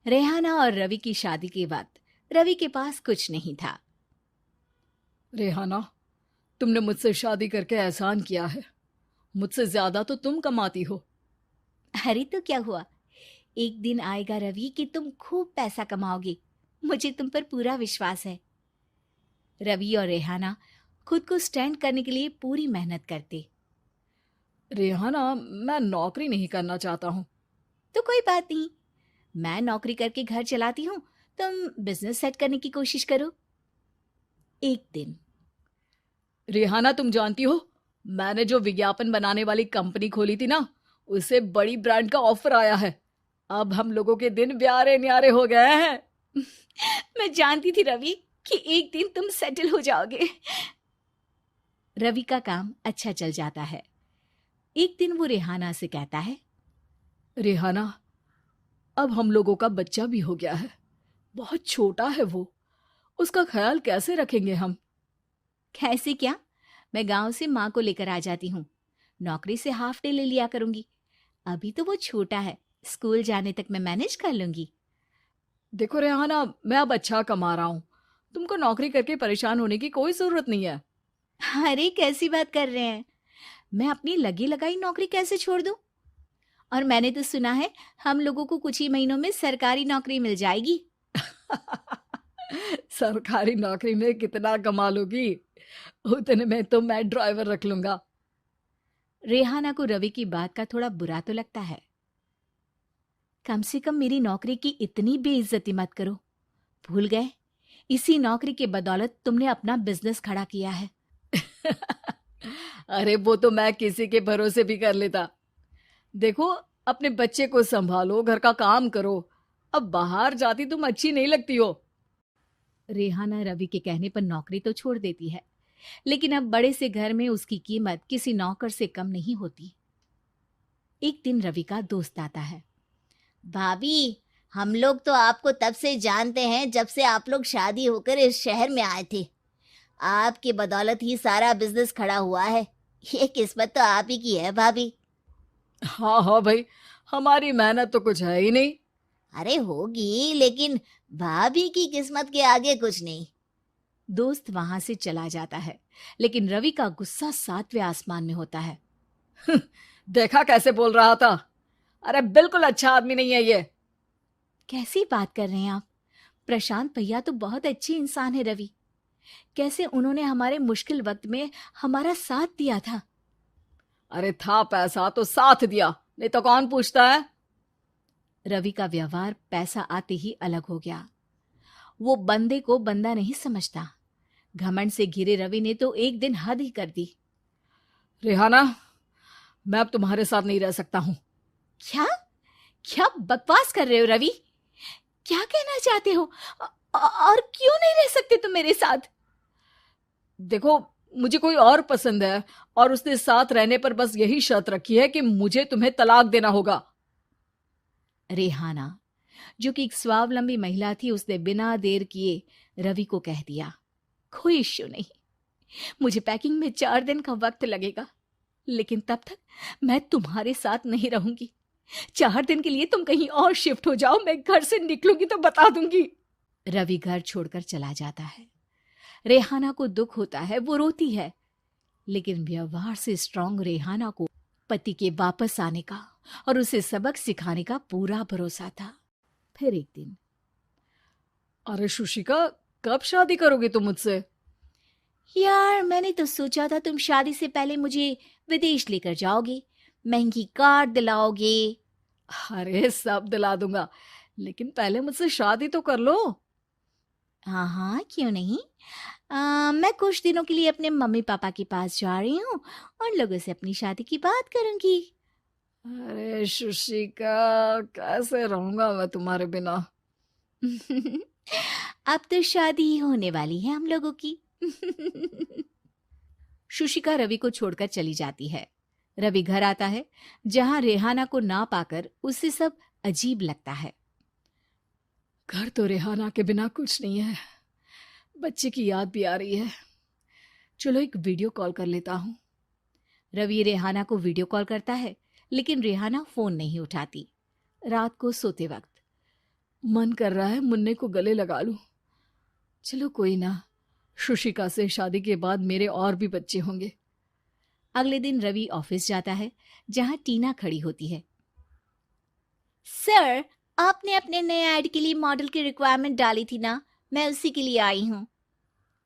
रेहाना और रवि की शादी के वक्त रवि के पास कुछ नहीं था। रेहाना, तुमने मुझसे शादी करके एहसान किया है। मुझसे ज्यादा तो तुम कमाती हो। अरे तो क्या हुआ, एक दिन आएगा रवि कि तुम खूब पैसा कमाओगे। मुझे तुम पर पूरा विश्वास है। रवि और रेहाना खुद को स्टैंड करने के लिए पूरी मेहनत करते। रेहाना, मैं नौकरी नहीं करना चाहता हूँ। तो कोई बात नहीं, मैं नौकरी करके घर चलाती हूँ, तुम बिजनेस सेट करने की कोशिश करो। एक दिन रेहाना, तुम जानती हो, मैंने जो विज्ञापन बनाने वाली कंपनी खोली थी ना, उसे बड़ी ब्रांड का ऑफर आया है। अब हम लोगों के दिन ब्यारे न्यारे हो गए हैं। मैं जानती थी रवि कि एक दिन तुम सेटल हो जाओगे। रवि का काम अच्छा चल जाता है। एक दिन वो रेहाना से कहता है, रेहाना, अब हम लोगों का बच्चा भी हो गया है। बहुत छोटा है वो। उसका ख्याल कैसे रखेंगे हम? कैसे क्या, मैं गांव से माँ को लेकर आ जाती हूँ। नौकरी से हाफ डे ले लिया करूंगी। अभी तो वो छोटा है, स्कूल जाने तक मैं मैनेज कर लूंगी। देखो रेहाना, मैं अब अच्छा कमा रहा हूँ। तुमको नौकरी करके परेशान होने की कोई जरूरत नहीं है। अरे कैसी बात कर रहे हैं, मैं अपनी लगी लगाई नौकरी कैसे छोड़ दूं? और मैंने तो सुना है हम लोगों को कुछ ही महीनों में सरकारी नौकरी मिल जाएगी। सरकारी नौकरी में कितना कमा लोगी? उतने में तो मैं ड्राइवर रख लूंगा। रेहाना को रवि की बात का थोड़ा बुरा तो लगता है। कम से कम मेरी नौकरी की इतनी बेइज्जती मत करो। भूल गए, इसी नौकरी के बदौलत तुमने अपना बिजनेस खड़ा किया है। अरे वो तो मैं किसी के भरोसे भी कर लेता। देखो, अपने बच्चे को संभालो, घर का काम करो। अब बाहर जाती तुम अच्छी नहीं लगती हो। रेहाना रवि के कहने पर नौकरी तो छोड़ देती है, लेकिन अब बड़े से घर में उसकी कीमत किसी नौकर से कम नहीं होती। एक दिन रवि का दोस्त आता है। भाभी, हम लोग तो आपको तब से जानते हैं जब से आप लोग शादी होकर इस शहर में आए थे। आपकी बदौलत ही सारा बिजनेस खड़ा हुआ है। ये किस्मत तो आप ही की है भाभी। हाँ हाँ भाई, हमारी मेहनत तो कुछ है ही नहीं। अरे होगी, लेकिन भाभी की किस्मत के आगे कुछ नहीं। दोस्त वहां से चला जाता है, लेकिन रवि का गुस्सा सातवें आसमान में होता है। देखा कैसे बोल रहा था? अरे बिल्कुल अच्छा आदमी नहीं है ये। कैसी बात कर रहे हैं आप? प्रशांत भैया तो बहुत अच्छे इंसान है रवि। कैसे उन्होंने हमारे मुश्किल वक्त में हमारा साथ दिया था। अरे था पैसा तो साथ दिया, नहीं तो कौन पूछता है? रवि का व्यवहार पैसा आते ही अलग हो गया। वो बंदे को बंदा नहीं समझता। घमंड से घिरे रवि ने तो एक दिन हद ही कर दी। रेहाना, मैं अब तुम्हारे साथ नहीं रह सकता हूँ। क्या क्या बकवास कर रहे हो रवि? क्या कहना चाहते हो? और क्यों नहीं रह सकते तुम मेरे साथ? देखो, मुझे कोई और पसंद है, और उसने साथ रहने पर बस यही शर्त रखी है कि मुझे तुम्हें तलाक देना होगा। रेहाना, जो कि एक स्वावलंबी महिला थी, उसने बिना देर किए रवि को कह दिया, कोई इश्यू नहीं, मुझे पैकिंग में 4 दिन का वक्त लगेगा, लेकिन तब तक मैं तुम्हारे साथ नहीं रहूंगी। 4 दिन के लिए तुम कहीं और शिफ्ट हो जाओ, मैं घर से निकलूंगी तो बता दूंगी। रवि घर छोड़कर चला जाता है। रेहाना को दुख होता है, वो रोती है, लेकिन व्यवहार से स्ट्रांग रेहाना को पति के वापस आने का और उसे सबक सिखाने का पूरा भरोसा था। फिर एक दिन, अरे शुशिका, कब शादी करोगी तुम मुझसे? यार मैंने तो सोचा था तुम शादी से पहले मुझे विदेश लेकर जाओगे, महंगी कार दिलाओगे। अरे सब दिला दूंगा, लेकिन पहले मुझसे शादी तो कर लो। हाँ हाँ, क्यों नहीं। मैं कुछ दिनों के लिए अपने मम्मी पापा के पास जा रही हूँ और लोगों से अपनी शादी की बात करूंगी। अरे शुशिका, कैसे रहूंगा मैं तुम्हारे बिना? अब तो शादी ही होने वाली है हम लोगों की। शुशिका रवि को छोड़कर चली जाती है। रवि घर आता है, जहां रेहाना को ना पाकर उसे सब अजीब लगता है। घर तो रेहाना के बिना कुछ नहीं है। बच्चे की याद भी आ रही है। चलो एक वीडियो कॉल कर लेता हूँ। रवि रेहाना को वीडियो कॉल करता है, लेकिन रेहाना फोन नहीं उठाती। रात को सोते वक्त मन कर रहा है मुन्ने को गले लगा लूं। चलो कोई ना, शुशिका से शादी के बाद मेरे और भी बच्चे होंगे। अगले दिन रवि ऑफिस जाता है, जहां टीना खड़ी होती है। सर, आपने अपने नए ऐड के लिए मॉडल की रिक्वायरमेंट डाली थी ना, मैं उसी के लिए आई हूँ।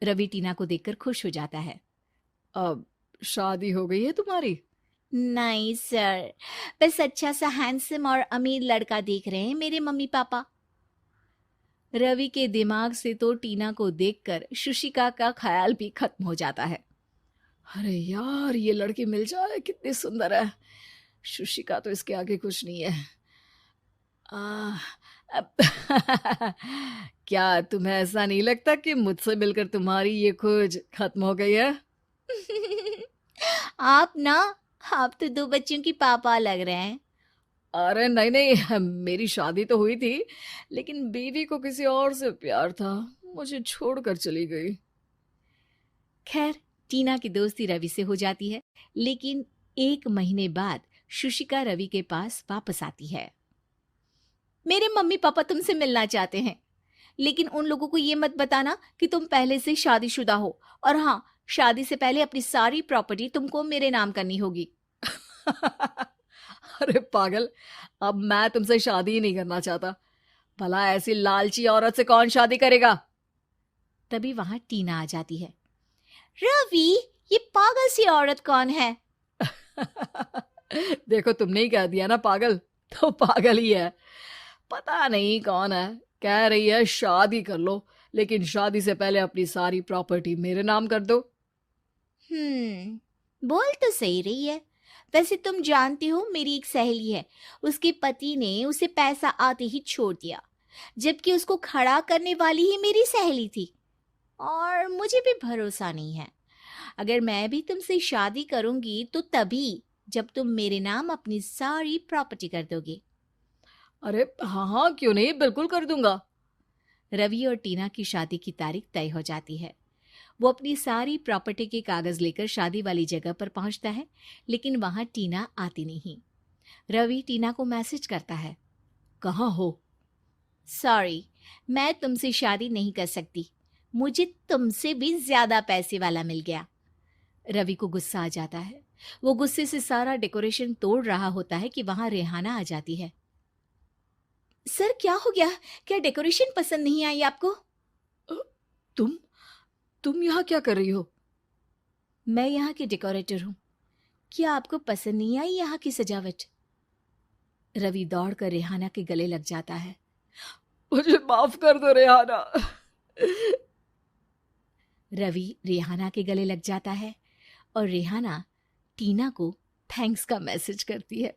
रवि टीना को देखकर खुश हो जाता है। अब शादी हो गई है तुम्हारी? नहीं सर, बस अच्छा सा हैंडसम और अमीर लड़का देख रहे हैं मेरे मम्मी पापा। रवि के दिमाग से तो टीना को देखकर शुशिका का ख्याल भी खत्म हो जाता है। अरे यार, ये लड़की मिल जाए कितनी सुंदर है। शुशिका तो इसके आगे कुछ नहीं है। आ, अब क्या तुम्हें ऐसा नहीं लगता कि मुझसे मिलकर तुम्हारी ये खोज खत्म हो गई है? आप ना, आप तो 2 बच्चों की पापा लग रहे हैं। अरे नहीं नहीं, मेरी शादी तो हुई थी, लेकिन बीवी को किसी और से प्यार था, मुझे छोड़कर चली गई। खैर, टीना की दोस्ती रवि से हो जाती है, लेकिन 1 महीने बाद शुशिका रवि के पास वापस आती है। मेरे मम्मी पापा तुमसे मिलना चाहते हैं, लेकिन उन लोगों को ये मत बताना कि तुम पहले से शादीशुदा हो, और हाँ, शादी से पहले अपनी सारी प्रॉपर्टी तुमको मेरे नाम करनी होगी। अरे पागल, अब मैं तुमसे शादी ही नहीं करना चाहता। भला ऐसी लालची औरत से कौन शादी करेगा? तभी वहां टीना आ जाती है। रवि, ये पागल सी औरत कौन है? देखो, तुमने ही कह दिया ना पागल, तो पागल ही है। पता नहीं कौन है, कह रही है शादी कर लो, लेकिन शादी से पहले अपनी सारी प्रॉपर्टी मेरे नाम कर दो। बोल तो सही रही है। वैसे तुम जानती हो, मेरी एक सहेली है, उसके पति ने उसे पैसा आते ही छोड़ दिया, जबकि उसको खड़ा करने वाली ही मेरी सहेली थी। और मुझे भी भरोसा नहीं है। अगर मैं भी तुमसे शादी करूंगी तो तभी, जब तुम मेरे नाम अपनी सारी प्रॉपर्टी कर दोगे। अरे हाँ हाँ, क्यों नहीं, बिल्कुल कर दूंगा। रवि और टीना की शादी की तारीख तय हो जाती है। वो अपनी सारी प्रॉपर्टी के कागज लेकर शादी वाली जगह पर पहुंचता है, लेकिन वहां टीना आती नहीं। रवि टीना को मैसेज करता है। कहाँ हो? सॉरी, मैं तुमसे शादी नहीं कर सकती, मुझे तुमसे भी ज्यादा पैसे वाला मिल गया। रवि को गुस्सा आ जाता है। वो गुस्से से सारा डेकोरेशन तोड़ रहा होता है कि वहां रेहाना आ जाती है। सर, क्या हो गया? क्या डेकोरेशन पसंद नहीं आई आपको? अ, तुम यहाँ क्या कर रही हो? मैं यहाँ की डेकोरेटर हूँ। क्या आपको पसंद नहीं आई यहाँ की सजावट? रवि दौड़कर रेहाना के गले लग जाता है। मुझे माफ कर दो रेहाना। रवि रेहाना के गले लग जाता है और रेहाना टीना को थैंक्स का मैसेज करती है।